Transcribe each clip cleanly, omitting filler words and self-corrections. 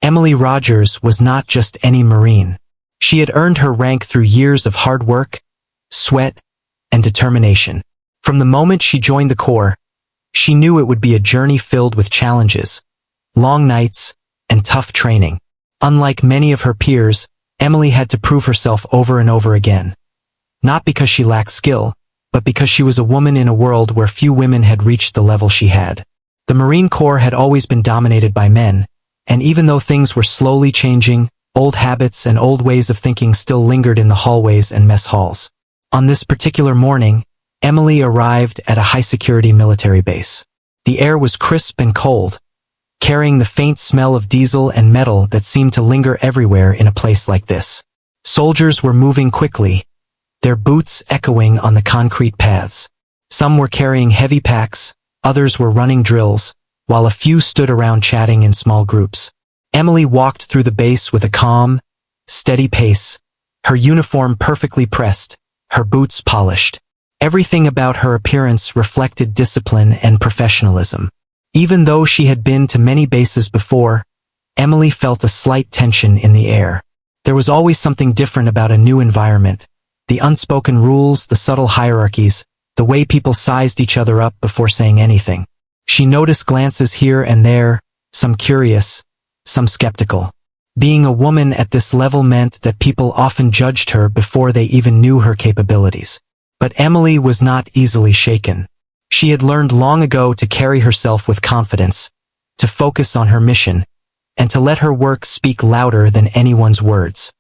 Emily Rogers was not just any Marine. She had earned her rank through years of hard work, sweat, and determination. From the moment she joined the Corps, she knew it would be a journey filled with challenges, long nights, and tough training. Unlike many of her peers, Emily had to prove herself over and over again. Not because she lacked skill, but because she was a woman in a world where few women had reached the level she had. The Marine Corps had always been dominated by men, and even though things were slowly changing, old habits and old ways of thinking still lingered in the hallways and mess halls. On this particular morning, Emily arrived at a high-security military base. The air was crisp and cold, carrying the faint smell of diesel and metal that seemed to linger everywhere in a place like this. Soldiers were moving quickly, their boots echoing on the concrete paths. Some were carrying heavy packs, others were running drills, while a few stood around chatting in small groups. Emily walked through the base with a calm, steady pace, her uniform perfectly pressed, her boots polished. Everything about her appearance reflected discipline and professionalism. Even though she had been to many bases before, Emily felt a slight tension in the air. There was always something different about a new environment. The unspoken rules, the subtle hierarchies, the way people sized each other up before saying anything. She noticed glances here and there, some curious, some skeptical. Being a woman at this level meant that people often judged her before they even knew her capabilities. But Emily was not easily shaken. She had learned long ago to carry herself with confidence, to focus on her mission, and to let her work speak louder than anyone's words.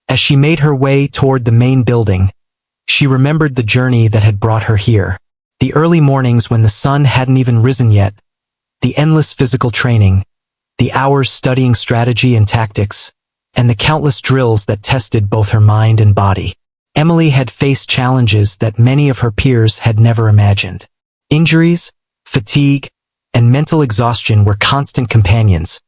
As she made her way toward the main building, she remembered the journey that had brought her here. The early mornings when the sun hadn't even risen yet, the endless physical training, the hours studying strategy and tactics, and the countless drills that tested both her mind and body. Emily had faced challenges that many of her peers had never imagined. Injuries, fatigue, and mental exhaustion were constant companions,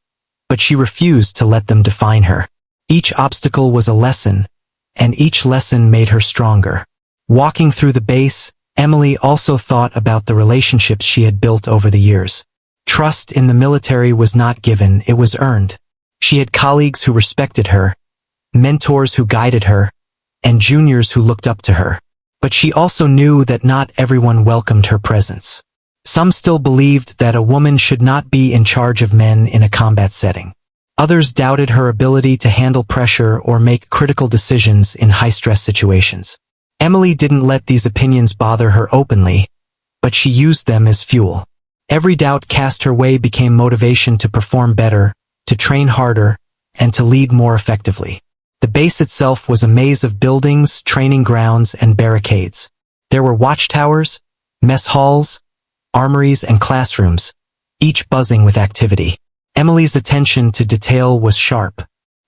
but she refused to let them define her. Each obstacle was a lesson, and each lesson made her stronger. Walking through the base, Emily also thought about the relationships she had built over the years. Trust in the military was not given, it was earned. She had colleagues who respected her, mentors who guided her, and juniors who looked up to her. But she also knew that not everyone welcomed her presence. Some still believed that a woman should not be in charge of men in a combat setting. Others doubted her ability to handle pressure or make critical decisions in high-stress situations. Emily didn't let these opinions bother her openly, but she used them as fuel. Every doubt cast her way became motivation to perform better, to train harder, and to lead more effectively. The base itself was a maze of buildings, training grounds, and barricades. There were watchtowers, mess halls, armories, and classrooms, each buzzing with activity. Emily's attention to detail was sharp.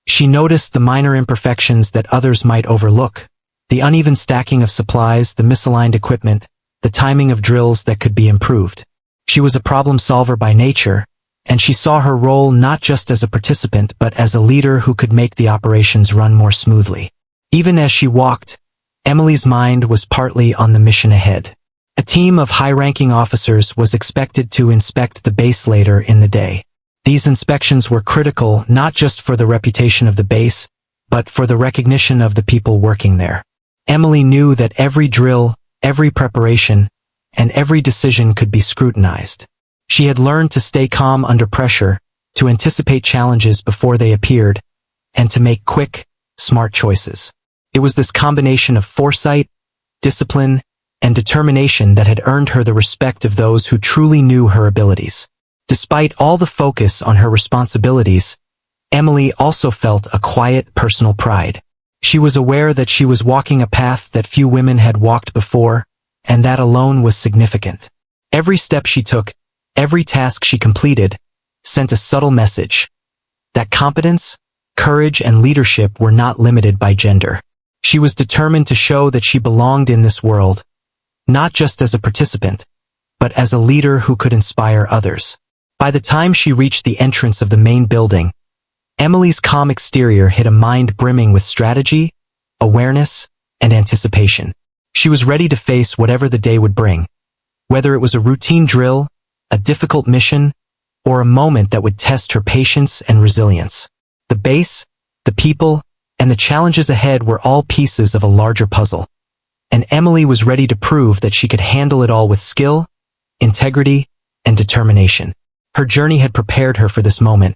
She noticed the minor imperfections that others might overlook, the uneven stacking of supplies, the misaligned equipment, the timing of drills that could be improved. She was a problem solver by nature, and she saw her role not just as a participant but as a leader who could make the operations run more smoothly. Even as she walked, Emily's mind was partly on the mission ahead. A team of high-ranking officers was expected to inspect the base later in the day. These inspections were critical not just for the reputation of the base, but for the recognition of the people working there. Emily knew that every drill, every preparation, and every decision could be scrutinized. She had learned to stay calm under pressure, to anticipate challenges before they appeared, and to make quick, smart choices. It was this combination of foresight, discipline, and determination that had earned her the respect of those who truly knew her abilities. Despite all the focus on her responsibilities, Emily also felt a quiet personal pride. She was aware that she was walking a path that few women had walked before, and that alone was significant. Every step she took, every task she completed, sent a subtle message that competence, courage, and leadership were not limited by gender. She was determined to show that she belonged in this world, not just as a participant, but as a leader who could inspire others. By the time she reached the entrance of the main building, Emily's calm exterior hid a mind brimming with strategy, awareness, and anticipation. She was ready to face whatever the day would bring, whether it was a routine drill, a difficult mission, or a moment that would test her patience and resilience. The base, the people, and the challenges ahead were all pieces of a larger puzzle. And Emily was ready to prove that she could handle it all with skill, integrity, and determination. Her journey had prepared her for this moment,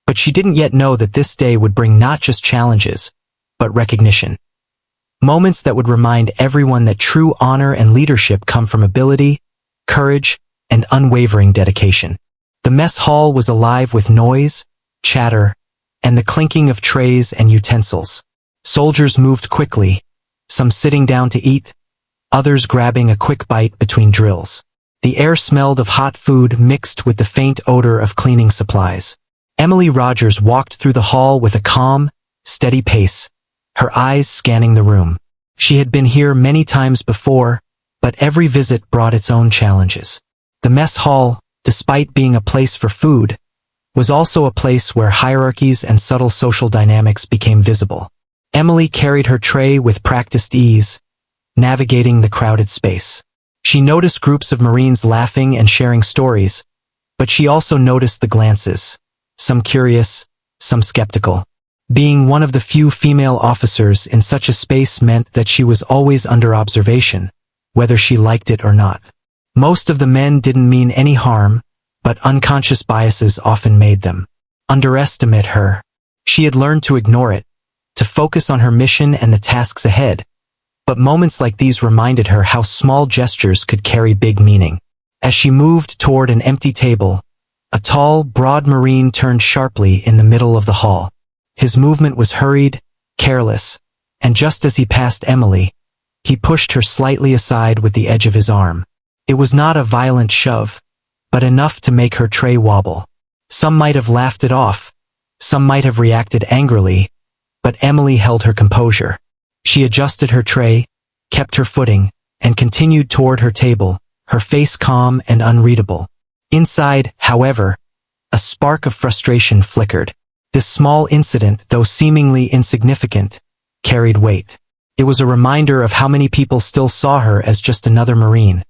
but she didn't yet know that this day would bring not just challenges, but recognition. Moments that would remind everyone that true honor and leadership come from ability, courage, and unwavering dedication. The mess hall was alive with noise, chatter, and the clinking of trays and utensils. Soldiers moved quickly, some sitting down to eat, others grabbing a quick bite between drills. The air smelled of hot food mixed with the faint odor of cleaning supplies. Emily Rogers walked through the hall with a calm, steady pace, her eyes scanning the room. She had been here many times before, but every visit brought its own challenges. The mess hall, despite being a place for food, was also a place where hierarchies and subtle social dynamics became visible. Emily carried her tray with practiced ease, navigating the crowded space. She noticed groups of Marines laughing and sharing stories, but she also noticed the glances, some curious, some skeptical. Being one of the few female officers in such a space meant that she was always under observation, whether she liked it or not. Most of the men didn't mean any harm, but unconscious biases often made them underestimate her. She had learned to ignore it, to focus on her mission and the tasks ahead, but moments like these reminded her how small gestures could carry big meaning. As she moved toward an empty table, a tall, broad Marine turned sharply in the middle of the hall. His movement was hurried, careless, and just as he passed Emily, he pushed her slightly aside with the edge of his arm. It was not a violent shove, but enough to make her tray wobble. Some might have laughed it off, some might have reacted angrily, but Emily held her composure. She adjusted her tray, kept her footing, and continued toward her table, her face calm and unreadable. Inside, however, a spark of frustration flickered. This small incident, though seemingly insignificant, carried weight. It was a reminder of how many people still saw her as just another Marine,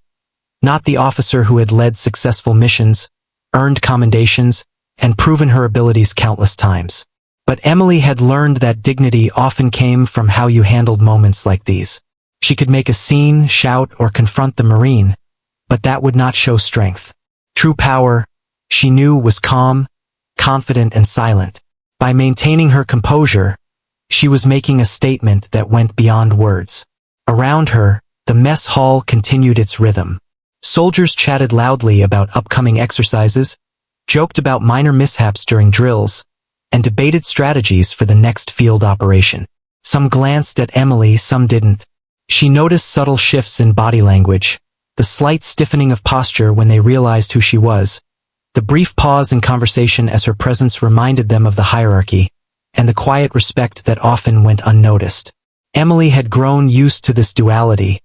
not the officer who had led successful missions, earned commendations, and proven her abilities countless times. But Emily had learned that dignity often came from how you handled moments like these. She could make a scene, shout, or confront the Marine, but that would not show strength. True power, she knew, was calm, confident, and silent. By maintaining her composure, she was making a statement that went beyond words. Around her, the mess hall continued its rhythm. Soldiers chatted loudly about upcoming exercises, joked about minor mishaps during drills, and debated strategies for the next field operation. Some glanced at Emily, some didn't. She noticed subtle shifts in body language, the slight stiffening of posture when they realized who she was, the brief pause in conversation as her presence reminded them of the hierarchy, and the quiet respect that often went unnoticed. Emily had grown used to this duality,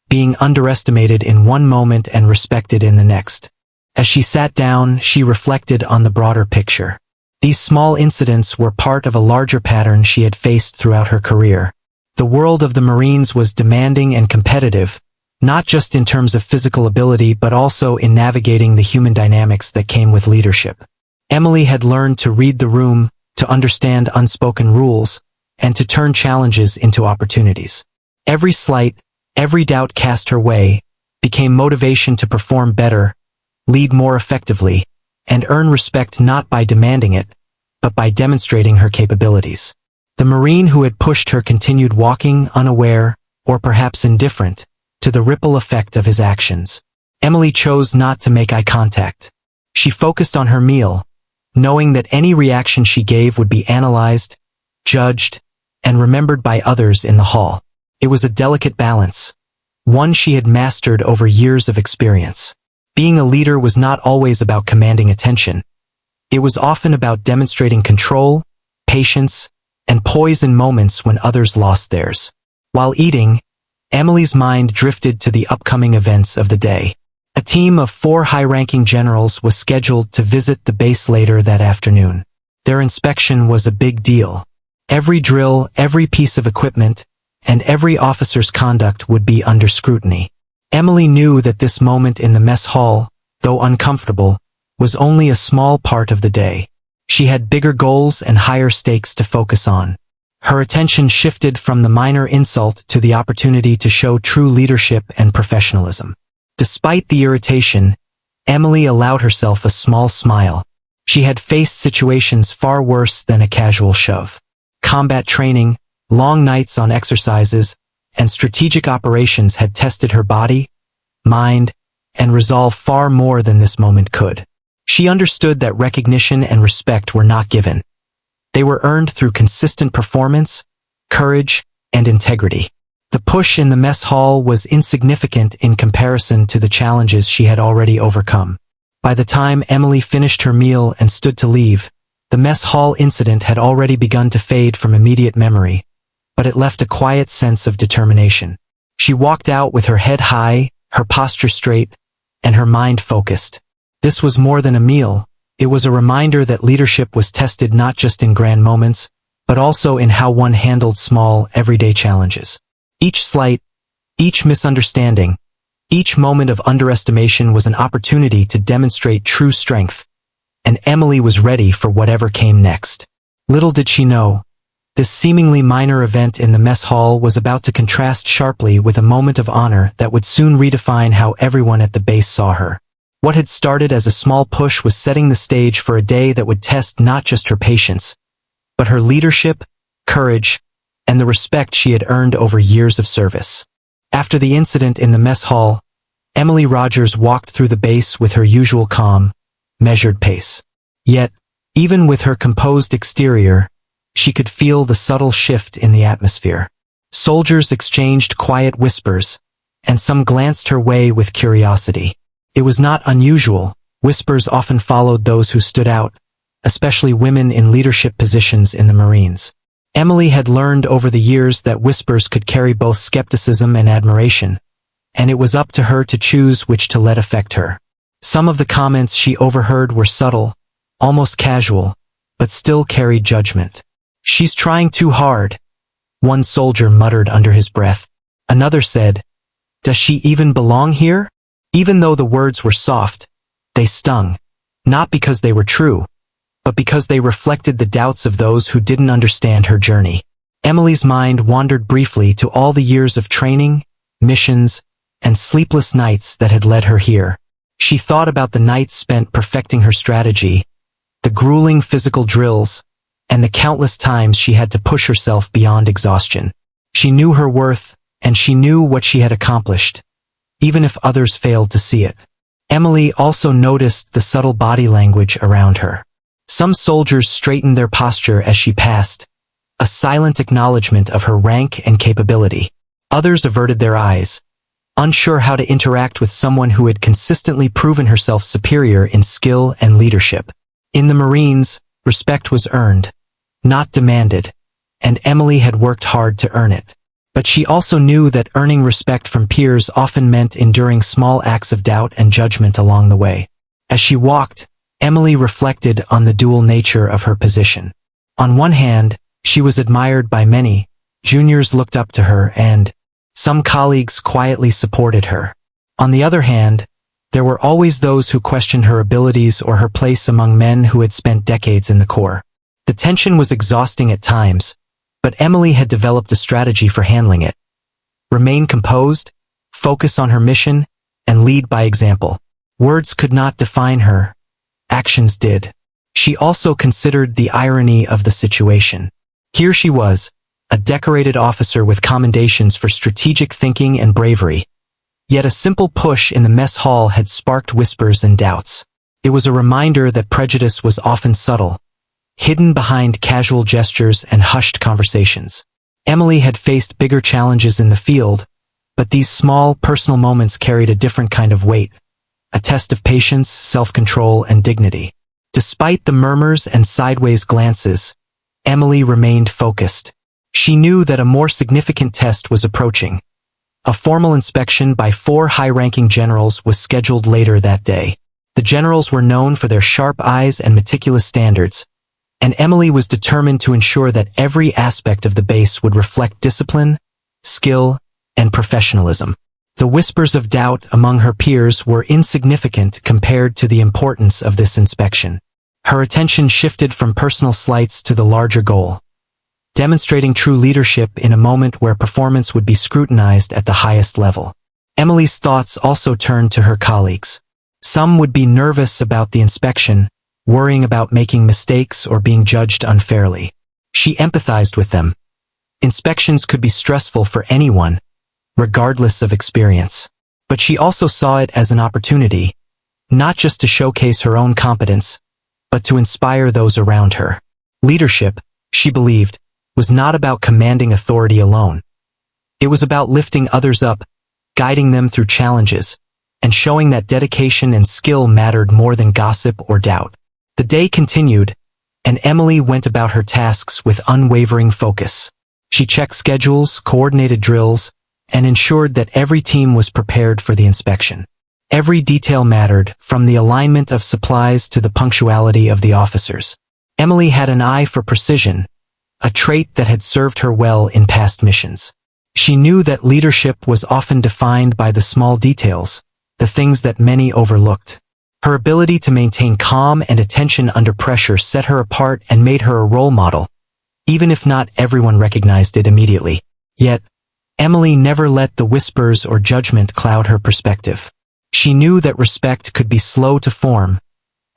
being underestimated in one moment and respected in the next. As she sat down, she reflected on the broader picture. These small incidents were part of a larger pattern she had faced throughout her career. The world of the Marines was demanding and competitive, not just in terms of physical ability but also in navigating the human dynamics that came with leadership. Emily had learned to read the room, to understand unspoken rules, and to turn challenges into opportunities. Every slight, every doubt cast her way, became motivation to perform better, lead more effectively, and earn respect not by demanding it, but by demonstrating her capabilities. The Marine who had pushed her continued walking, unaware, or perhaps indifferent, to the ripple effect of his actions. Emily chose not to make eye contact. She focused on her meal, knowing that any reaction she gave would be analyzed, judged, and remembered by others in the hall. It was a delicate balance, one she had mastered over years of experience. Being a leader was not always about commanding attention. It was often about demonstrating control, patience, and poise in moments when others lost theirs. While eating, Emily's mind drifted to the upcoming events of the day. A team of 4 high-ranking generals was scheduled to visit the base later that afternoon. Their inspection was a big deal. Every drill, every piece of equipment, and every officer's conduct would be under scrutiny. Emily knew that this moment in the mess hall, though uncomfortable, was only a small part of the day. She had bigger goals and higher stakes to focus on. Her attention shifted from the minor insult to the opportunity to show true leadership and professionalism. Despite the irritation, Emily allowed herself a small smile. She had faced situations far worse than a casual shove. Combat training, long nights on exercises, and strategic operations had tested her body, mind, and resolve far more than this moment could. She understood that recognition and respect were not given. They were earned through consistent performance, courage, and integrity. The push in the mess hall was insignificant in comparison to the challenges she had already overcome. By the time Emily finished her meal and stood to leave, the mess hall incident had already begun to fade from immediate memory, but it left a quiet sense of determination. She walked out with her head high, her posture straight, and her mind focused. This was more than a meal. It was a reminder that leadership was tested not just in grand moments, but also in how one handled small, everyday challenges. Each slight, each misunderstanding, each moment of underestimation was an opportunity to demonstrate true strength, and Emily was ready for whatever came next. Little did she know, this seemingly minor event in the mess hall was about to contrast sharply with a moment of honor that would soon redefine how everyone at the base saw her. What had started as a small push was setting the stage for a day that would test not just her patience, but her leadership, courage, and the respect she had earned over years of service. After the incident in the mess hall, Emily Rogers walked through the base with her usual calm, measured pace. Yet, even with her composed exterior, she could feel the subtle shift in the atmosphere. Soldiers exchanged quiet whispers, and some glanced her way with curiosity. It was not unusual. Whispers often followed those who stood out, especially women in leadership positions in the Marines. Emily had learned over the years that whispers could carry both skepticism and admiration, and it was up to her to choose which to let affect her. Some of the comments she overheard were subtle, almost casual, but still carried judgment. "She's trying too hard," one soldier muttered under his breath. Another said, "Does she even belong here?" Even though the words were soft, they stung, not because they were true, but because they reflected the doubts of those who didn't understand her journey. Emily's mind wandered briefly to all the years of training, missions, and sleepless nights that had led her here. She thought about the nights spent perfecting her strategy, the grueling physical drills, and the countless times she had to push herself beyond exhaustion. She knew her worth, and she knew what she had accomplished, even if others failed to see it. Emily also noticed the subtle body language around her. Some soldiers straightened their posture as she passed, a silent acknowledgement of her rank and capability. Others averted their eyes, unsure how to interact with someone who had consistently proven herself superior in skill and leadership. In the Marines, respect was earned, not demanded, and Emily had worked hard to earn it. But she also knew that earning respect from peers often meant enduring small acts of doubt and judgment along the way. As she walked, Emily reflected on the dual nature of her position. On one hand, she was admired by many, juniors looked up to her, and some colleagues quietly supported her. On the other hand, there were always those who questioned her abilities or her place among men who had spent decades in the Corps. The tension was exhausting at times, but Emily had developed a strategy for handling it. Remain composed, focus on her mission, and lead by example. Words could not define her. Actions did. She also considered the irony of the situation. Here she was, a decorated officer with commendations for strategic thinking and bravery. Yet a simple push in the mess hall had sparked whispers and doubts. It was a reminder that prejudice was often subtle, hidden behind casual gestures and hushed conversations. Emily had faced bigger challenges in the field, but these small, personal moments carried a different kind of weight, a test of patience, self-control, and dignity. Despite the murmurs and sideways glances, Emily remained focused. She knew that a more significant test was approaching. A formal inspection by 4 high-ranking generals was scheduled later that day. The generals were known for their sharp eyes and meticulous standards, and Emily was determined to ensure that every aspect of the base would reflect discipline, skill, and professionalism. The whispers of doubt among her peers were insignificant compared to the importance of this inspection. Her attention shifted from personal slights to the larger goal, demonstrating true leadership in a moment where performance would be scrutinized at the highest level. Emily's thoughts also turned to her colleagues. Some would be nervous about the inspection, worrying about making mistakes or being judged unfairly. She empathized with them. Inspections could be stressful for anyone, regardless of experience. But she also saw it as an opportunity, not just to showcase her own competence, but to inspire those around her. Leadership, she believed, was not about commanding authority alone. It was about lifting others up, guiding them through challenges, and showing that dedication and skill mattered more than gossip or doubt. The day continued, and Emily went about her tasks with unwavering focus. She checked schedules, coordinated drills, and ensured that every team was prepared for the inspection. Every detail mattered, from the alignment of supplies to the punctuality of the officers. Emily had an eye for precision, a trait that had served her well in past missions. She knew that leadership was often defined by the small details, the things that many overlooked. Her ability to maintain calm and attention under pressure set her apart and made her a role model, even if not everyone recognized it immediately. Yet, Emily never let the whispers or judgment cloud her perspective. She knew that respect could be slow to form,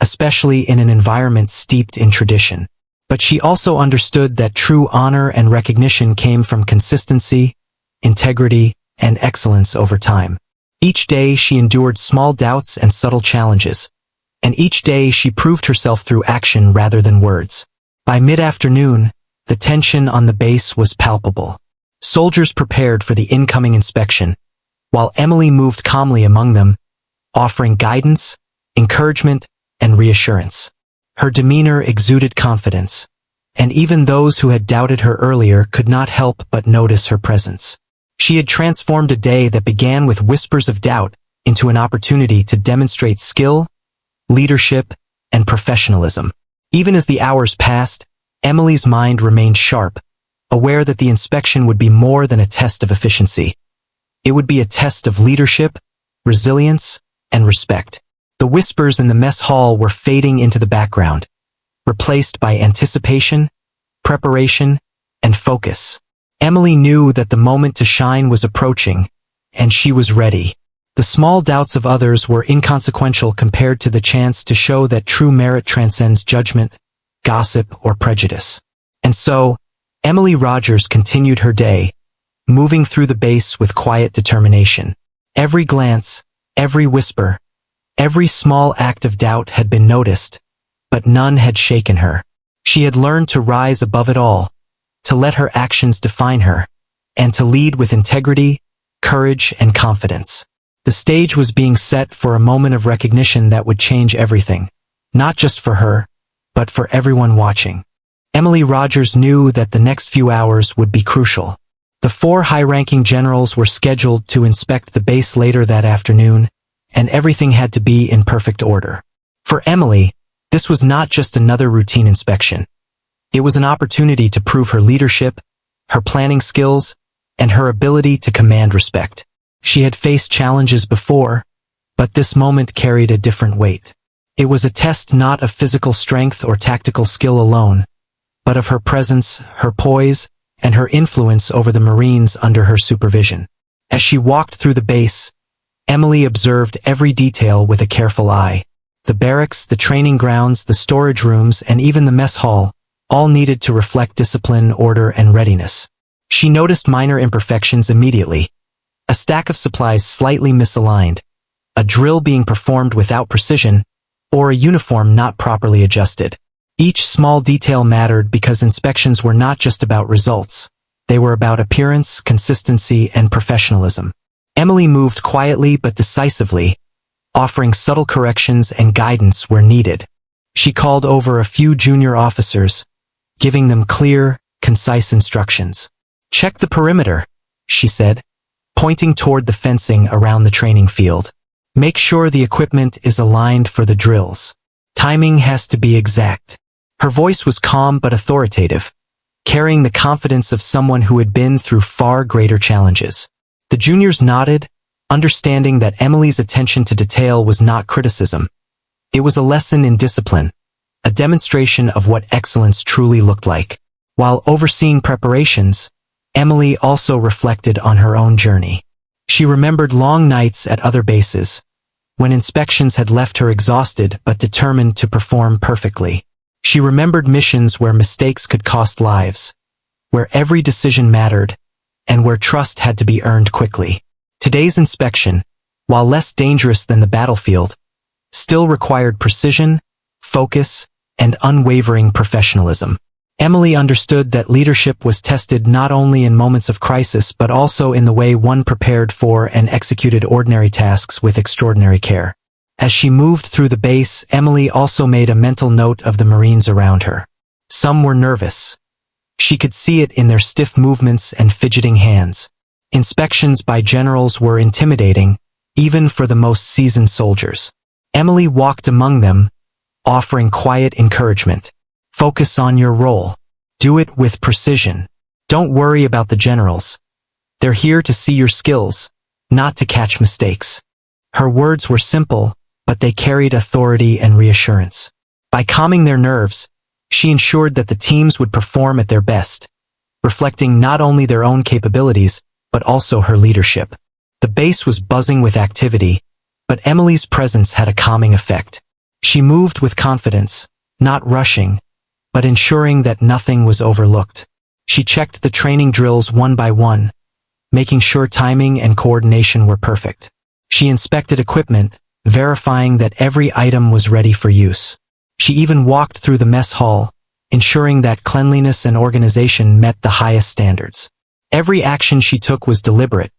especially in an environment steeped in tradition. But she also understood that true honor and recognition came from consistency, integrity, and excellence over time. Each day she endured small doubts and subtle challenges, and each day she proved herself through action rather than words. By mid-afternoon, the tension on the base was palpable. Soldiers prepared for the incoming inspection, while Emily moved calmly among them, offering guidance, encouragement, and reassurance. Her demeanor exuded confidence, and even those who had doubted her earlier could not help but notice her presence. She had transformed a day that began with whispers of doubt into an opportunity to demonstrate skill, leadership, and professionalism. Even as the hours passed, Emily's mind remained sharp, aware that the inspection would be more than a test of efficiency. It would be a test of leadership, resilience, and respect. The whispers in the mess hall were fading into the background, replaced by anticipation, preparation, and focus. Emily knew that the moment to shine was approaching, and she was ready. The small doubts of others were inconsequential compared to the chance to show that true merit transcends judgment, gossip, or prejudice. And so, Emily Rogers continued her day, moving through the base with quiet determination. Every glance, every whisper, every small act of doubt had been noticed, but none had shaken her. She had learned to rise above it all, to let her actions define her, and to lead with integrity, courage, and confidence. The stage was being set for a moment of recognition that would change everything, not just for her, but for everyone watching. Emily Rogers knew that the next few hours would be crucial. The 4 high-ranking generals were scheduled to inspect the base later that afternoon, and everything had to be in perfect order. For Emily, this was not just another routine inspection. It was an opportunity to prove her leadership, her planning skills, and her ability to command respect. She had faced challenges before, but this moment carried a different weight. It was a test not of physical strength or tactical skill alone, but of her presence, her poise, and her influence over the Marines under her supervision. As she walked through the base, Emily observed every detail with a careful eye. The barracks, the training grounds, the storage rooms, and even the mess hall, all needed to reflect discipline, order, and readiness. She noticed minor imperfections immediately. A stack of supplies slightly misaligned, a drill being performed without precision, or a uniform not properly adjusted. Each small detail mattered because inspections were not just about results. They were about appearance, consistency, and professionalism. Emily moved quietly but decisively, offering subtle corrections and guidance where needed. She called over a few junior officers, giving them clear, concise instructions. "Check the perimeter," she said, pointing toward the fencing around the training field. "Make sure the equipment is aligned for the drills. Timing has to be exact." Her voice was calm but authoritative, carrying the confidence of someone who had been through far greater challenges. The juniors nodded, understanding that Emily's attention to detail was not criticism. It was a lesson in discipline, a demonstration of what excellence truly looked like. While overseeing preparations, Emily also reflected on her own journey. She remembered long nights at other bases, when inspections had left her exhausted but determined to perform perfectly. She remembered missions where mistakes could cost lives, where every decision mattered, and where trust had to be earned quickly. Today's inspection, while less dangerous than the battlefield, still required precision, focus, and unwavering professionalism. Emily understood that leadership was tested not only in moments of crisis but also in the way one prepared for and executed ordinary tasks with extraordinary care. As she moved through the base, Emily also made a mental note of the Marines around her. Some were nervous. She could see it in their stiff movements and fidgeting hands. Inspections by generals were intimidating, even for the most seasoned soldiers. Emily walked among them, offering quiet encouragement. Focus on your role. Do it with precision. Don't worry about the generals. They're here to see your skills, not to catch mistakes. Her words were simple, but they carried authority and reassurance. By calming their nerves, she ensured that the teams would perform at their best, reflecting not only their own capabilities, but also her leadership. The base was buzzing with activity, but Emily's presence had a calming effect. She moved with confidence, not rushing, but ensuring that nothing was overlooked. She checked the training drills one by one, making sure timing and coordination were perfect. She inspected equipment, verifying that every item was ready for use. She even walked through the mess hall, ensuring that cleanliness and organization met the highest standards. Every action she took was deliberate,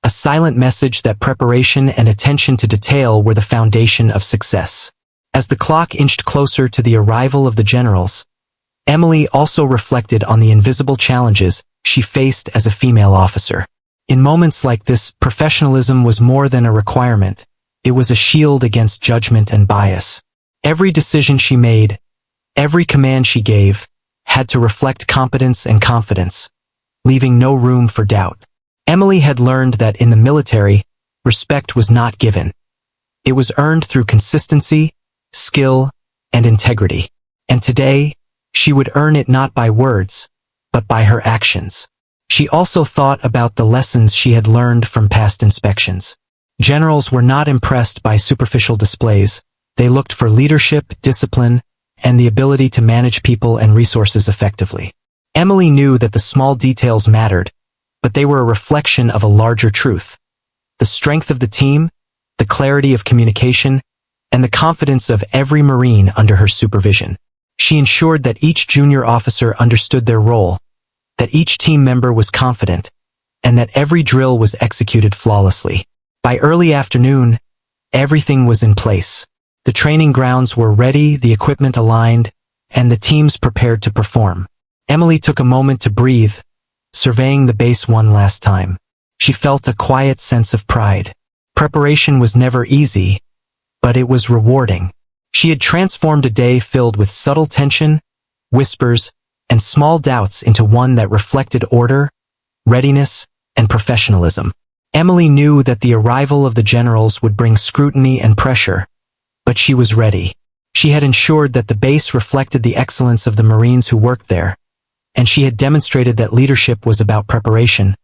a silent message that preparation and attention to detail were the foundation of success. As the clock inched closer to the arrival of the generals, Emily also reflected on the invisible challenges she faced as a female officer. In moments like this, professionalism was more than a requirement. It was a shield against judgment and bias. Every decision she made, every command she gave, had to reflect competence and confidence, leaving no room for doubt. Emily had learned that in the military, respect was not given. It was earned through consistency, skill, and integrity. And today, she would earn it not by words, but by her actions. She also thought about the lessons she had learned from past inspections. Generals were not impressed by superficial displays. They looked for leadership, discipline, and the ability to manage people and resources effectively. Emily knew that the small details mattered, but they were a reflection of a larger truth. The strength of the team, the clarity of communication, and the confidence of every Marine under her supervision. She ensured that each junior officer understood their role, that each team member was confident, and that every drill was executed flawlessly. By early afternoon, everything was in place. The training grounds were ready, the equipment aligned, and the teams prepared to perform. Emily took a moment to breathe, surveying the base one last time. She felt a quiet sense of pride. Preparation was never easy, but it was rewarding. She had transformed a day filled with subtle tension, whispers, and small doubts into one that reflected order, readiness, and professionalism. Emily knew that the arrival of the generals would bring scrutiny and pressure, but she was ready. She had ensured that the base reflected the excellence of the Marines who worked there, and she had demonstrated that leadership was about preparation,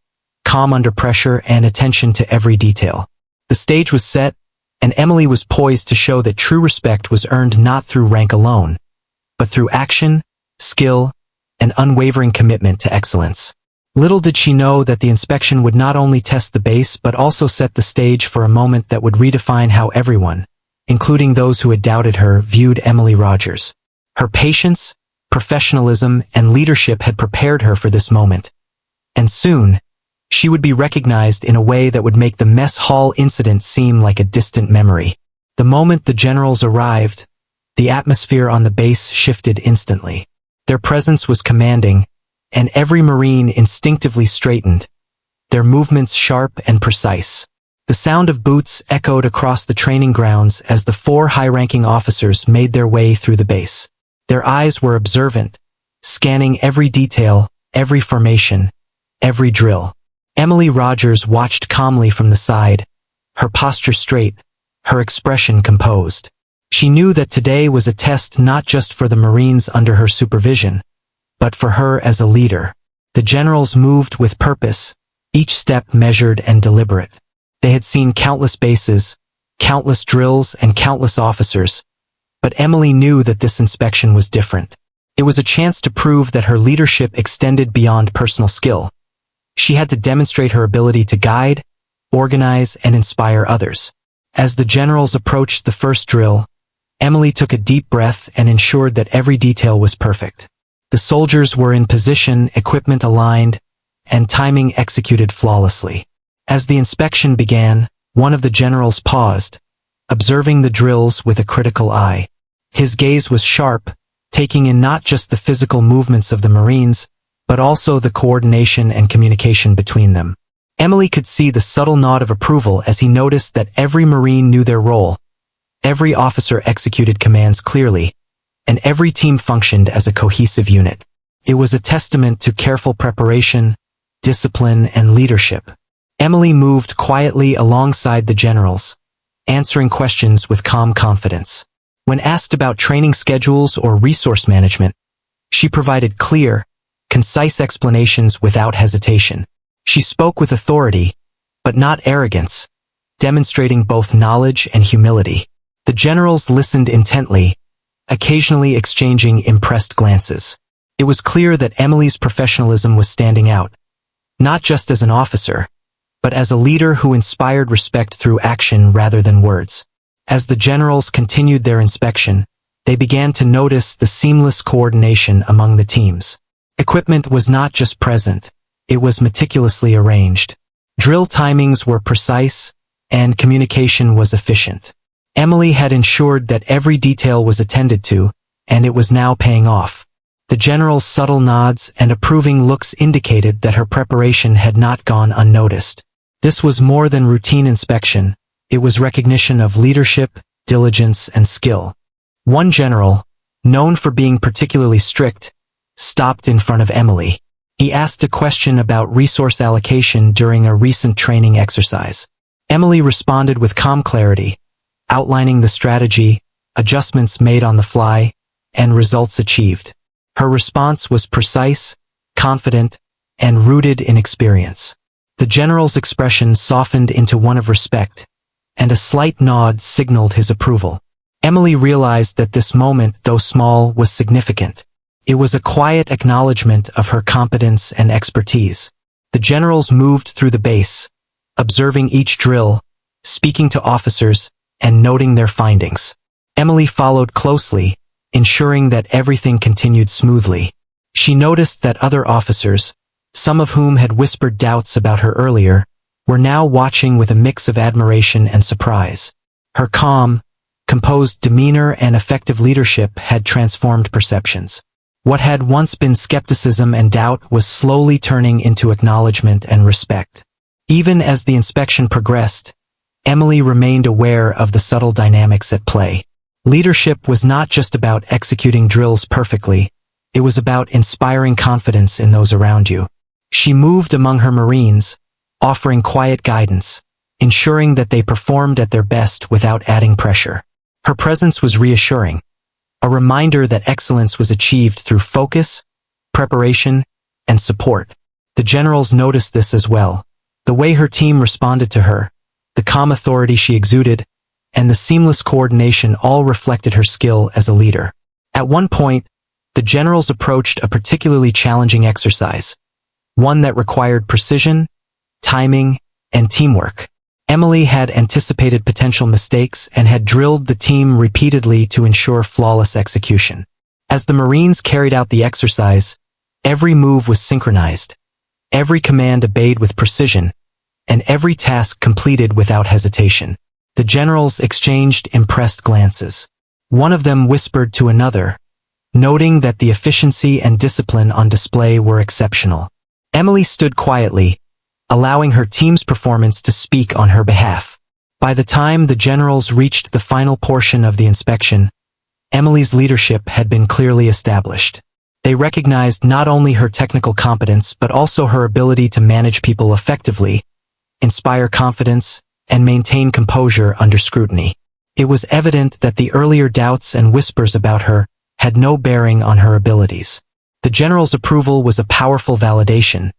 calm under pressure, and attention to every detail. The stage was set, and Emily was poised to show that true respect was earned not through rank alone, but through action, skill, and unwavering commitment to excellence. Little did she know that the inspection would not only test the base but also set the stage for a moment that would redefine how everyone, including those who had doubted her, viewed Emily Rogers. Her patience, professionalism, and leadership had prepared her for this moment, and soon, she would be recognized in a way that would make the mess hall incident seem like a distant memory. The moment the generals arrived, the atmosphere on the base shifted instantly. Their presence was commanding, and every Marine instinctively straightened, their movements sharp and precise. The sound of boots echoed across the training grounds as the 4 high-ranking officers made their way through the base. Their eyes were observant, scanning every detail, every formation, every drill. Emily Rogers watched calmly from the side, her posture straight, her expression composed. She knew that today was a test not just for the Marines under her supervision, but for her as a leader. The generals moved with purpose, each step measured and deliberate. They had seen countless bases, countless drills, and countless officers, but Emily knew that this inspection was different. It was a chance to prove that her leadership extended beyond personal skill. She had to demonstrate her ability to guide, organize, and inspire others. As the generals approached the first drill, Emily took a deep breath and ensured that every detail was perfect. The soldiers were in position, equipment aligned, and timing executed flawlessly. As the inspection began, one of the generals paused, observing the drills with a critical eye. His gaze was sharp, taking in not just the physical movements of the Marines, but also the coordination and communication between them. Emily could see the subtle nod of approval as he noticed that every Marine knew their role, every officer executed commands clearly, and every team functioned as a cohesive unit. It was a testament to careful preparation, discipline, and leadership. Emily moved quietly alongside the generals, answering questions with calm confidence. When asked about training schedules or resource management, she provided clear, concise explanations without hesitation. She spoke with authority, but not arrogance, demonstrating both knowledge and humility. The generals listened intently, occasionally exchanging impressed glances. It was clear that Emily's professionalism was standing out, not just as an officer, but as a leader who inspired respect through action rather than words. As the generals continued their inspection, they began to notice the seamless coordination among the teams. Equipment was not just present, it was meticulously arranged. Drill timings were precise, and communication was efficient. Emily had ensured that every detail was attended to, and it was now paying off. The general's subtle nods and approving looks indicated that her preparation had not gone unnoticed. This was more than routine inspection. It was recognition of leadership, diligence, and skill. One general, known for being particularly strict, stopped in front of Emily. He asked a question about resource allocation during a recent training exercise. Emily responded with calm clarity, outlining the strategy, adjustments made on the fly, and results achieved. Her response was precise, confident, and rooted in experience. The general's expression softened into one of respect, and a slight nod signaled his approval. Emily realized that this moment, though small, was significant. It was a quiet acknowledgement of her competence and expertise. The generals moved through the base, observing each drill, speaking to officers, and noting their findings. Emily followed closely, ensuring that everything continued smoothly. She noticed that other officers, some of whom had whispered doubts about her earlier, were now watching with a mix of admiration and surprise. Her calm, composed demeanor and effective leadership had transformed perceptions. What had once been skepticism and doubt was slowly turning into acknowledgement and respect. Even as the inspection progressed, Emily remained aware of the subtle dynamics at play. Leadership was not just about executing drills perfectly, it was about inspiring confidence in those around you. She moved among her Marines, offering quiet guidance, ensuring that they performed at their best without adding pressure. Her presence was reassuring, a reminder that excellence was achieved through focus, preparation, and support. The generals noticed this as well. The way her team responded to her, the calm authority she exuded, and the seamless coordination all reflected her skill as a leader. At one point, the generals approached a particularly challenging exercise, one that required precision, timing, and teamwork. Emily had anticipated potential mistakes and had drilled the team repeatedly to ensure flawless execution. As the Marines carried out the exercise, every move was synchronized, every command obeyed with precision, and every task completed without hesitation. The generals exchanged impressed glances. One of them whispered to another, noting that the efficiency and discipline on display were exceptional. Emily stood quietly, allowing her team's performance to speak on her behalf. By the time the generals reached the final portion of the inspection, Emily's leadership had been clearly established. They recognized not only her technical competence but also her ability to manage people effectively, inspire confidence, and maintain composure under scrutiny. It was evident that the earlier doubts and whispers about her had no bearing on her abilities. The general's approval was a powerful validation,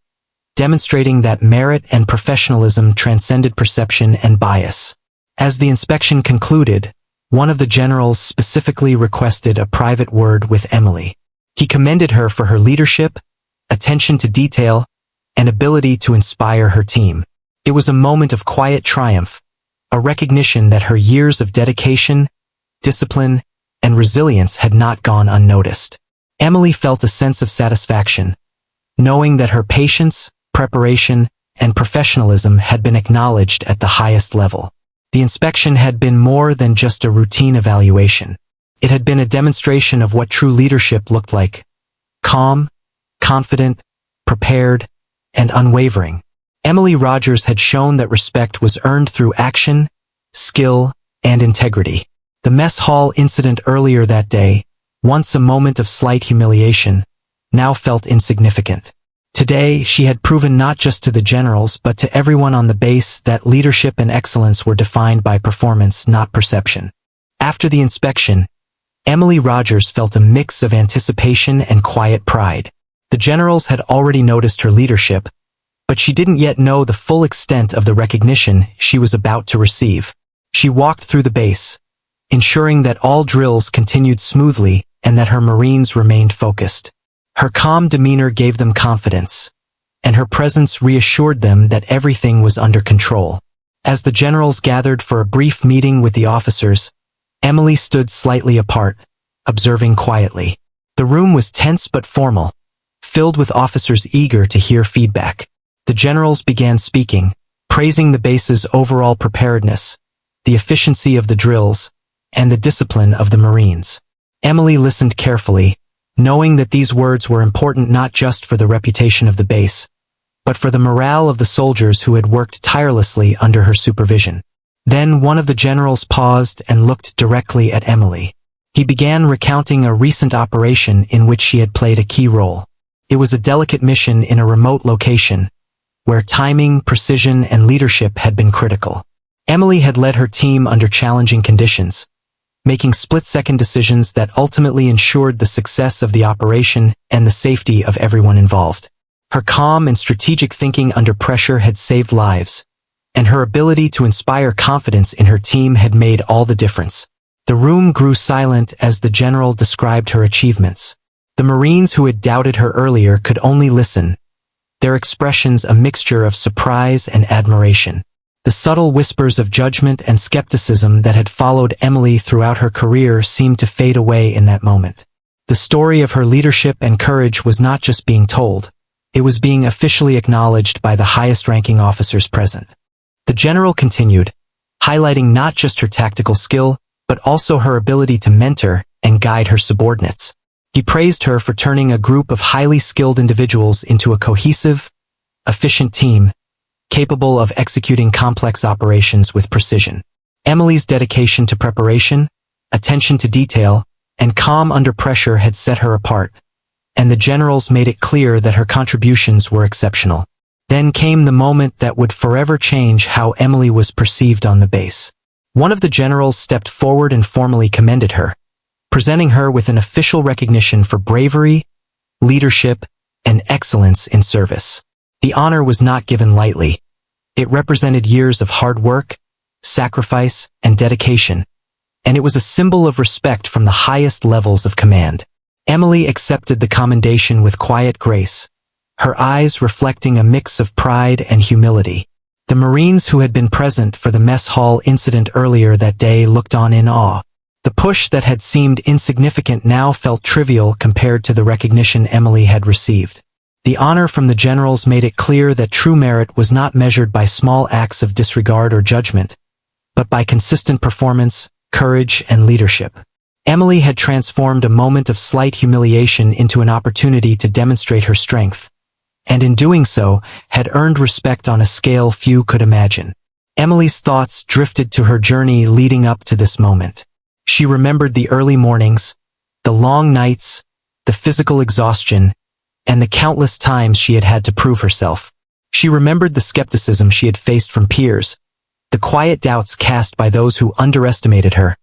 demonstrating that merit and professionalism transcended perception and bias. As the inspection concluded, one of the generals specifically requested a private word with Emily. He commended her for her leadership, attention to detail, and ability to inspire her team. It was a moment of quiet triumph, a recognition that her years of dedication, discipline, and resilience had not gone unnoticed. Emily felt a sense of satisfaction, knowing that her patience, preparation, and professionalism had been acknowledged at the highest level. The inspection had been more than just a routine evaluation. It had been a demonstration of what true leadership looked like: calm, confident, prepared, and unwavering. Emily Rogers had shown that respect was earned through action, skill, and integrity. The mess hall incident earlier that day, once a moment of slight humiliation, now felt insignificant. Today, she had proven not just to the generals but to everyone on the base that leadership and excellence were defined by performance, not perception. After the inspection, Emily Rogers felt a mix of anticipation and quiet pride. The generals had already noticed her leadership, but she didn't yet know the full extent of the recognition she was about to receive. She walked through the base, ensuring that all drills continued smoothly and that her Marines remained focused. Her calm demeanor gave them confidence, and her presence reassured them that everything was under control. As the generals gathered for a brief meeting with the officers, Emily stood slightly apart, observing quietly. The room was tense but formal, filled with officers eager to hear feedback. The generals began speaking, praising the base's overall preparedness, the efficiency of the drills, and the discipline of the Marines. Emily listened carefully, knowing that these words were important not just for the reputation of the base, but for the morale of the soldiers who had worked tirelessly under her supervision. Then one of the generals paused and looked directly at Emily. He began recounting a recent operation in which she had played a key role. It was a delicate mission in a remote location, where timing, precision, and leadership had been critical. Emily had led her team under challenging conditions, making split-second decisions that ultimately ensured the success of the operation and the safety of everyone involved. Her calm and strategic thinking under pressure had saved lives, and her ability to inspire confidence in her team had made all the difference. The room grew silent as the general described her achievements. The Marines who had doubted her earlier could only listen, their expressions a mixture of surprise and admiration. The subtle whispers of judgment and skepticism that had followed Emily throughout her career seemed to fade away in that moment. The story of her leadership and courage was not just being told, it was being officially acknowledged by the highest-ranking officers present. The general continued, highlighting not just her tactical skill, but also her ability to mentor and guide her subordinates. He praised her for turning a group of highly skilled individuals into a cohesive, efficient team, capable of executing complex operations with precision. Emily's dedication to preparation, attention to detail, and calm under pressure had set her apart, and the generals made it clear that her contributions were exceptional. Then came the moment that would forever change how Emily was perceived on the base. One of the generals stepped forward and formally commended her, presenting her with an official recognition for bravery, leadership, and excellence in service. The honor was not given lightly. It represented years of hard work, sacrifice, and dedication, and it was a symbol of respect from the highest levels of command. Emily accepted the commendation with quiet grace, her eyes reflecting a mix of pride and humility. The Marines who had been present for the mess hall incident earlier that day looked on in awe. The push that had seemed insignificant now felt trivial compared to the recognition Emily had received. The honor from the generals made it clear that true merit was not measured by small acts of disregard or judgment, but by consistent performance, courage, and leadership. Emily had transformed a moment of slight humiliation into an opportunity to demonstrate her strength, and in doing so, had earned respect on a scale few could imagine. Emily's thoughts drifted to her journey leading up to this moment. She remembered the early mornings, the long nights, the physical exhaustion, and the countless times she had had to prove herself. She remembered the skepticism she had faced from peers, the the quiet doubts cast by those who underestimated her,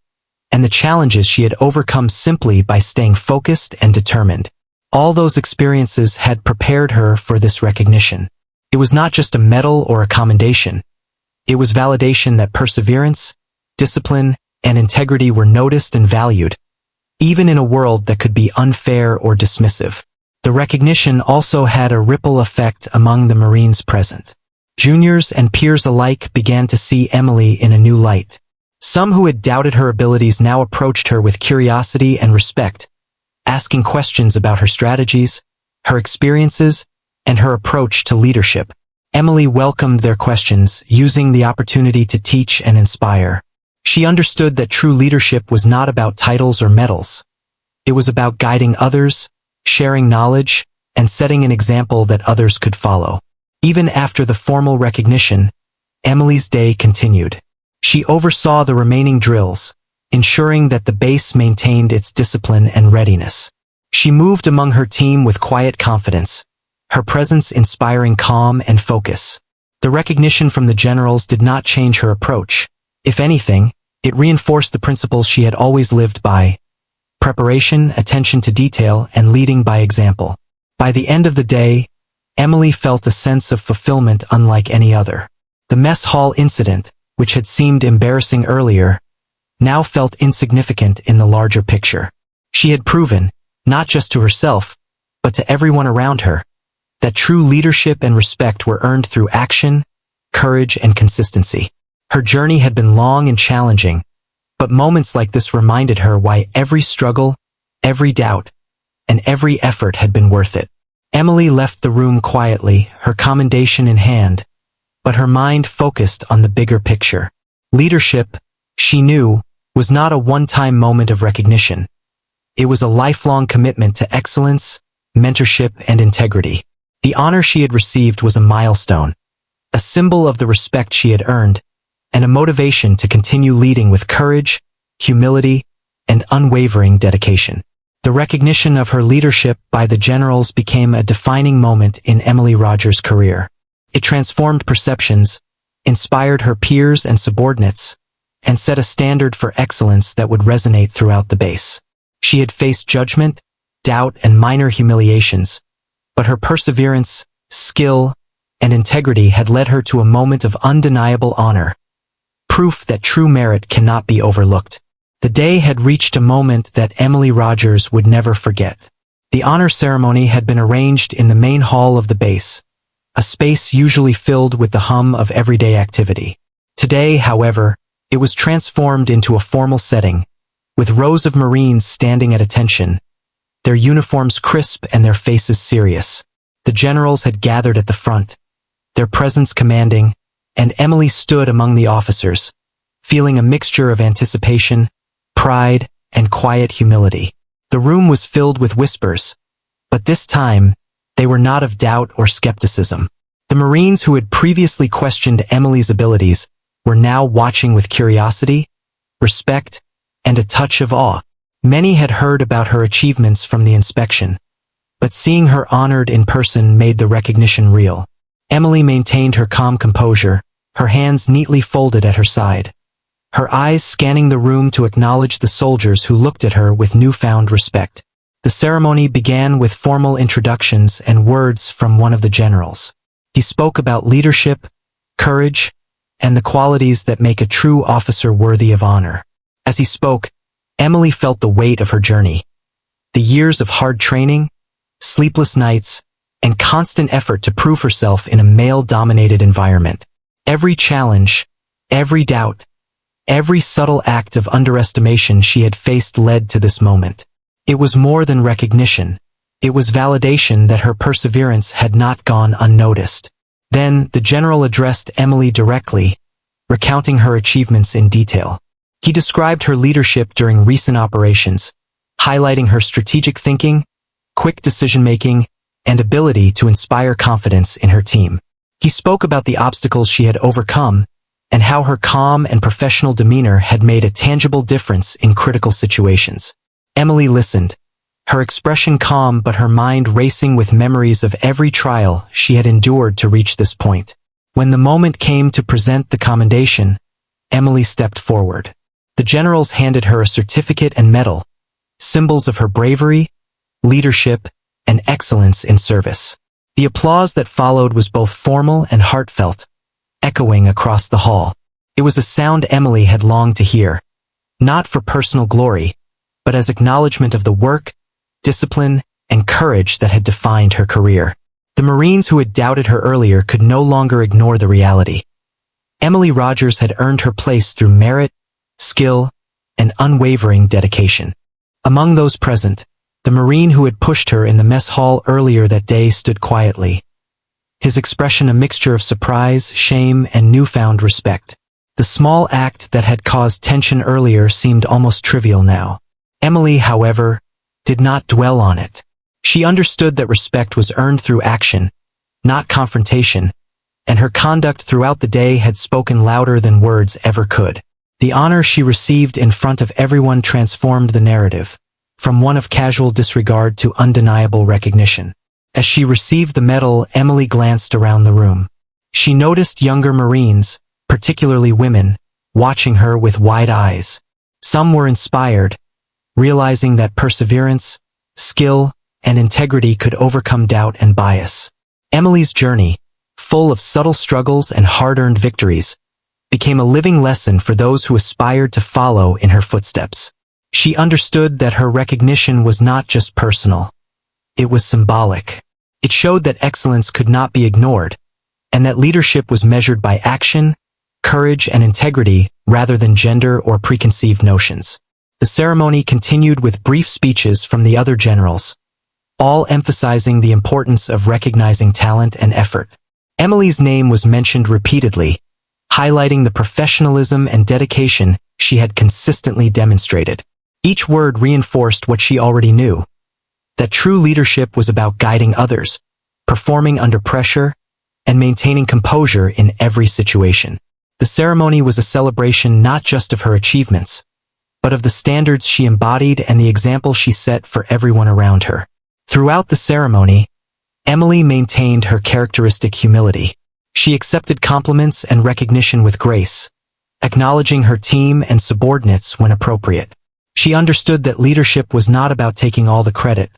and the challenges she had overcome simply by staying focused and determined. All those experiences had prepared her for this recognition. It was not just a medal or a commendation. It was validation that perseverance, discipline, and integrity were noticed and valued, even in a world that could be unfair or dismissive. The recognition also had a ripple effect among the Marines present. Juniors and peers alike began to see Emily in a new light. Some who had doubted her abilities now approached her with curiosity and respect, asking questions about her strategies, her experiences, and her approach to leadership. Emily welcomed their questions, using the opportunity to teach and inspire. She understood that true leadership was not about titles or medals. It was about guiding others, sharing knowledge, and setting an example that others could follow. Even after the formal recognition, Emily's day continued. She oversaw the remaining drills, ensuring that the base maintained its discipline and readiness. She moved among her team with quiet confidence, her presence inspiring calm and focus. The recognition from the generals did not change her approach. If anything, it reinforced the principles she had always lived by: preparation, attention to detail, and leading by example. By the end of the day, Emily felt a sense of fulfillment unlike any other. The mess hall incident, which had seemed embarrassing earlier, now felt insignificant in the larger picture. She had proven, not just to herself, but to everyone around her, that true leadership and respect were earned through action, courage, and consistency. Her journey had been long and challenging, but moments like this reminded her why every struggle, every doubt, and every effort had been worth it. Emily left the room quietly, her commendation in hand, but her mind focused on the bigger picture. Leadership, she knew, was not a one-time moment of recognition. It was a lifelong commitment to excellence, mentorship, and integrity. The honor she had received was a milestone, a symbol of the respect she had earned, and a motivation to continue leading with courage, humility, and unwavering dedication. The recognition of her leadership by the generals became a defining moment in Emily Rogers' career. It transformed perceptions, inspired her peers and subordinates, and set a standard for excellence that would resonate throughout the base. She had faced judgment, doubt, and minor humiliations, but her perseverance, skill, and integrity had led her to a moment of undeniable honor, proof that true merit cannot be overlooked. The day had reached a moment that Emily Rogers would never forget. The honor ceremony had been arranged in the main hall of the base, a space usually filled with the hum of everyday activity. Today, however, it was transformed into a formal setting, with rows of Marines standing at attention, their uniforms crisp and their faces serious. The generals had gathered at the front, their presence commanding, and Emily stood among the officers, feeling a mixture of anticipation, pride, and quiet humility. The room was filled with whispers, but this time, they were not of doubt or skepticism. The Marines who had previously questioned Emily's abilities were now watching with curiosity, respect, and a touch of awe. Many had heard about her achievements from the inspection, but seeing her honored in person made the recognition real. Emily maintained her calm composure, her hands neatly folded at her side, her eyes scanning the room to acknowledge the soldiers who looked at her with newfound respect. The ceremony began with formal introductions and words from one of the generals. He spoke about leadership, courage, and the qualities that make a true officer worthy of honor. As he spoke, Emily felt the weight of her journey. The years of hard training, sleepless nights, and constant effort to prove herself in a male-dominated environment. Every challenge, every doubt, every subtle act of underestimation she had faced led to this moment. It was more than recognition. It was validation that her perseverance had not gone unnoticed. Then, the general addressed Emily directly, recounting her achievements in detail. He described her leadership during recent operations, highlighting her strategic thinking, quick decision-making, and ability to inspire confidence in her team. He spoke about the obstacles she had overcome, and how her calm and professional demeanor had made a tangible difference in critical situations. Emily listened, her expression calm but her mind racing with memories of every trial she had endured to reach this point. When the moment came to present the commendation, Emily stepped forward. The generals handed her a certificate and medal, symbols of her bravery, leadership, and excellence in service. The applause that followed was both formal and heartfelt, echoing across the hall. It was a sound Emily had longed to hear, not for personal glory, but as acknowledgement of the work, discipline, and courage that had defined her career. The Marines who had doubted her earlier could no longer ignore the reality. Emily Rogers had earned her place through merit, skill, and unwavering dedication. Among those present, the Marine who had pushed her in the mess hall earlier that day stood quietly, his expression a mixture of surprise, shame, and newfound respect. The small act that had caused tension earlier seemed almost trivial now. Emily, however, did not dwell on it. She understood that respect was earned through action, not confrontation, and her conduct throughout the day had spoken louder than words ever could. The honor she received in front of everyone transformed the narrative, from one of casual disregard to undeniable recognition. As she received the medal, Emily glanced around the room. She noticed younger Marines, particularly women, watching her with wide eyes. Some were inspired, realizing that perseverance, skill, and integrity could overcome doubt and bias. Emily's journey, full of subtle struggles and hard-earned victories, became a living lesson for those who aspired to follow in her footsteps. She understood that her recognition was not just personal. It was symbolic. It showed that excellence could not be ignored, and that leadership was measured by action, courage, and integrity rather than gender or preconceived notions. The ceremony continued with brief speeches from the other generals, all emphasizing the importance of recognizing talent and effort. Emily's name was mentioned repeatedly, highlighting the professionalism and dedication she had consistently demonstrated. Each word reinforced what she already knew, that true leadership was about guiding others, performing under pressure, and maintaining composure in every situation. The ceremony was a celebration not just of her achievements, but of the standards she embodied and the example she set for everyone around her. Throughout the ceremony, Emily maintained her characteristic humility. She accepted compliments and recognition with grace, acknowledging her team and subordinates when appropriate. She understood that leadership was not about taking all the credit.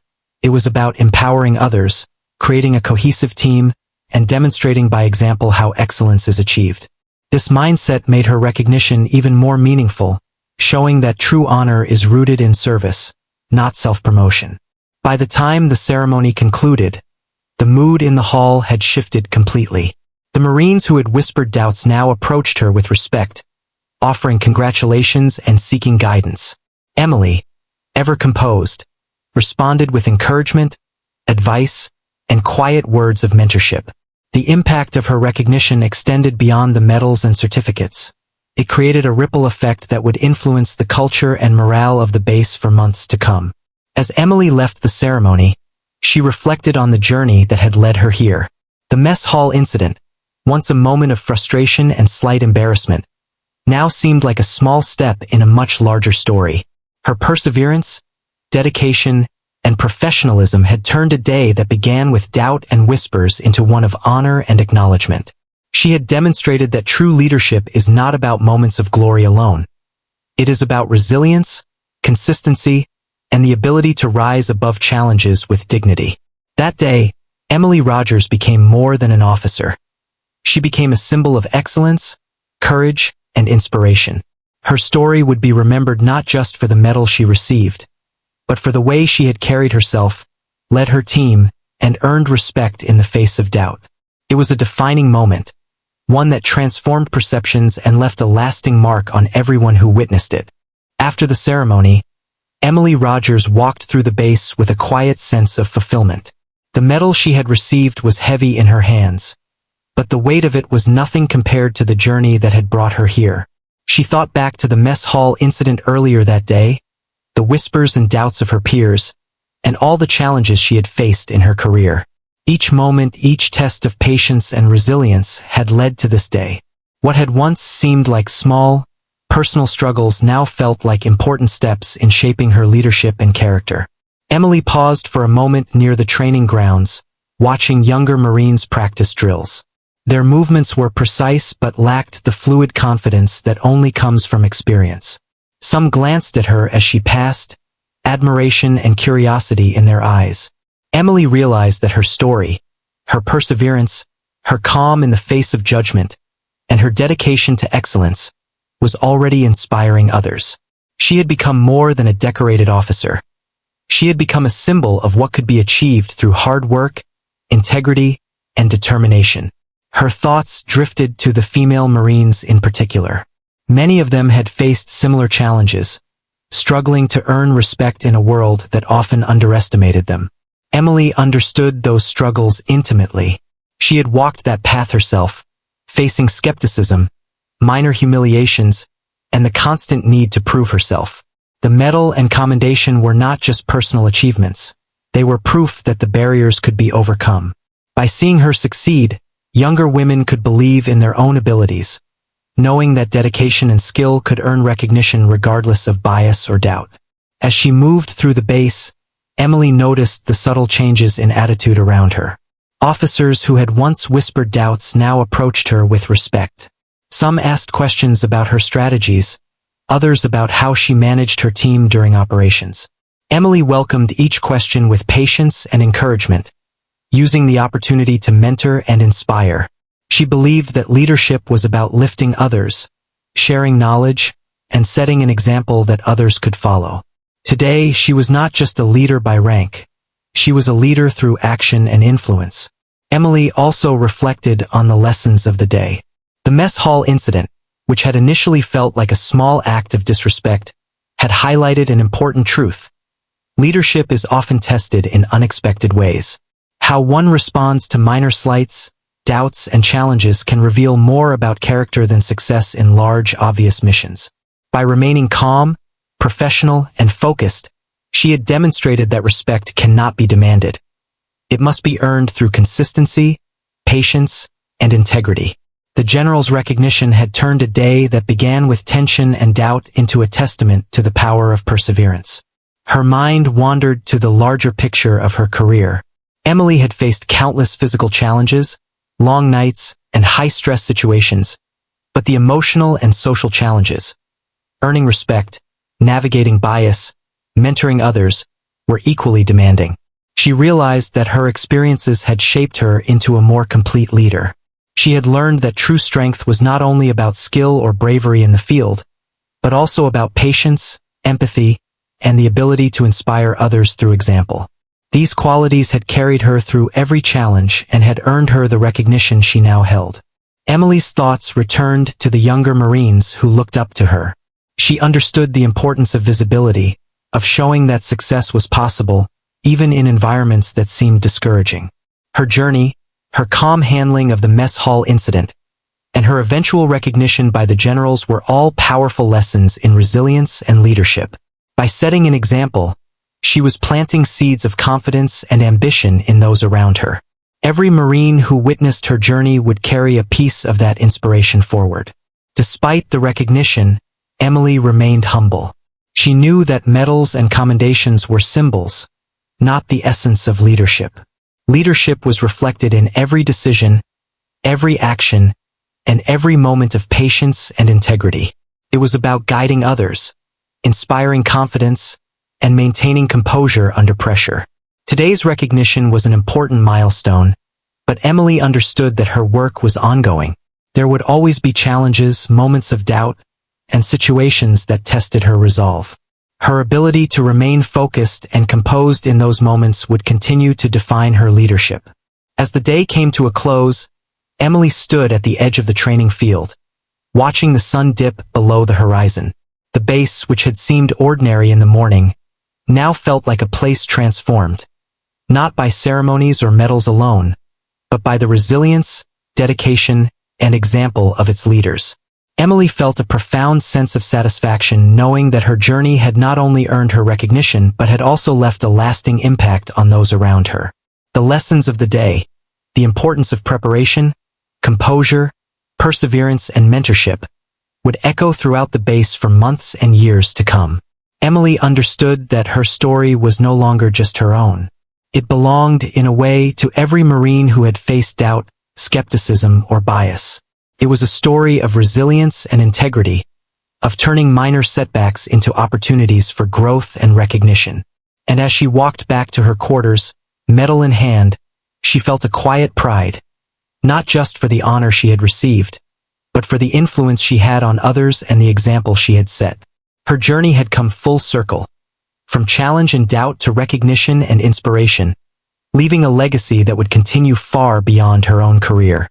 It was about empowering others, creating a cohesive team, and demonstrating by example how excellence is achieved. This mindset made her recognition even more meaningful, showing that true honor is rooted in service, not self-promotion. By the time the ceremony concluded, the mood in the hall had shifted completely. The Marines who had whispered doubts now approached her with respect, offering congratulations and seeking guidance. Emily, ever composed, responded with encouragement, advice, and quiet words of mentorship. The impact of her recognition extended beyond the medals and certificates. It created a ripple effect that would influence the culture and morale of the base for months to come. As Emily left the ceremony, she reflected on the journey that had led her here. The mess hall incident, once a moment of frustration and slight embarrassment, now seemed like a small step in a much larger story. Her perseverance, dedication, and professionalism had turned a day that began with doubt and whispers into one of honor and acknowledgement. She had demonstrated that true leadership is not about moments of glory alone. It is about resilience, consistency, and the ability to rise above challenges with dignity. That day, Emily Rogers became more than an officer. She became a symbol of excellence, courage, and inspiration. Her story would be remembered not just for the medal she received, but for the way she had carried herself, led her team, and earned respect in the face of doubt. It was a defining moment, one that transformed perceptions and left a lasting mark on everyone who witnessed it. After the ceremony, Emily Rogers walked through the base with a quiet sense of fulfillment. The medal she had received was heavy in her hands, but the weight of it was nothing compared to the journey that had brought her here. She thought back to the mess hall incident earlier that day, the whispers and doubts of her peers, and all the challenges she had faced in her career. Each moment, each test of patience and resilience had led to this day. What had once seemed like small, personal struggles now felt like important steps in shaping her leadership and character. Emily paused for a moment near the training grounds, watching younger Marines practice drills. Their movements were precise but lacked the fluid confidence that only comes from experience. Some glanced at her as she passed, admiration and curiosity in their eyes. Emily realized that her story, her perseverance, her calm in the face of judgment, and her dedication to excellence was already inspiring others. She had become more than a decorated officer. She had become a symbol of what could be achieved through hard work, integrity, and determination. Her thoughts drifted to the female Marines in particular. Many of them had faced similar challenges, struggling to earn respect in a world that often underestimated them. Emily understood those struggles intimately. She had walked that path herself, facing skepticism, minor humiliations, and the constant need to prove herself. The medal and commendation were not just personal achievements. They were proof that the barriers could be overcome. By seeing her succeed, younger women could believe in their own abilities, knowing that dedication and skill could earn recognition regardless of bias or doubt. As she moved through the base, Emily noticed the subtle changes in attitude around her. Officers who had once whispered doubts now approached her with respect. Some asked questions about her strategies, others about how she managed her team during operations. Emily welcomed each question with patience and encouragement, using the opportunity to mentor and inspire. She believed that leadership was about lifting others, sharing knowledge, and setting an example that others could follow. Today, she was not just a leader by rank. She was a leader through action and influence. Emily also reflected on the lessons of the day. The mess hall incident, which had initially felt like a small act of disrespect, had highlighted an important truth. Leadership is often tested in unexpected ways. How one responds to minor slights, doubts, and challenges can reveal more about character than success in large, obvious missions. By remaining calm, professional, and focused, she had demonstrated that respect cannot be demanded. It must be earned through consistency, patience, and integrity. The general's recognition had turned a day that began with tension and doubt into a testament to the power of perseverance. Her mind wandered to the larger picture of her career. Emily had faced countless physical challenges, long nights, and high-stress situations, but the emotional and social challenges, earning respect, navigating bias, mentoring others, were equally demanding. She realized that her experiences had shaped her into a more complete leader. She had learned that true strength was not only about skill or bravery in the field, but also about patience, empathy, and the ability to inspire others through example. These qualities had carried her through every challenge and had earned her the recognition she now held. Emily's thoughts returned to the younger Marines who looked up to her. She understood the importance of visibility, of showing that success was possible, even in environments that seemed discouraging. Her journey, her calm handling of the mess hall incident, and her eventual recognition by the generals were all powerful lessons in resilience and leadership. By setting an example, she was planting seeds of confidence and ambition in those around her. Every Marine who witnessed her journey would carry a piece of that inspiration forward. Despite the recognition, Emily remained humble. She knew that medals and commendations were symbols, not the essence of leadership. Leadership was reflected in every decision, every action, and every moment of patience and integrity. It was about guiding others, inspiring confidence, and maintaining composure under pressure. Today's recognition was an important milestone, but Emily understood that her work was ongoing. There would always be challenges, moments of doubt, and situations that tested her resolve. Her ability to remain focused and composed in those moments would continue to define her leadership. As the day came to a close, Emily stood at the edge of the training field, watching the sun dip below the horizon. The base, which had seemed ordinary in the morning, now felt like a place transformed, not by ceremonies or medals alone, but by the resilience, dedication, and example of its leaders. Emily felt a profound sense of satisfaction knowing that her journey had not only earned her recognition but had also left a lasting impact on those around her. The lessons of the day, the importance of preparation, composure, perseverance, and mentorship, would echo throughout the base for months and years to come. Emily understood that her story was no longer just her own. It belonged, in a way, to every Marine who had faced doubt, skepticism, or bias. It was a story of resilience and integrity, of turning minor setbacks into opportunities for growth and recognition. And as she walked back to her quarters, medal in hand, she felt a quiet pride, not just for the honor she had received, but for the influence she had on others and the example she had set. Her journey had come full circle, from challenge and doubt to recognition and inspiration, leaving a legacy that would continue far beyond her own career.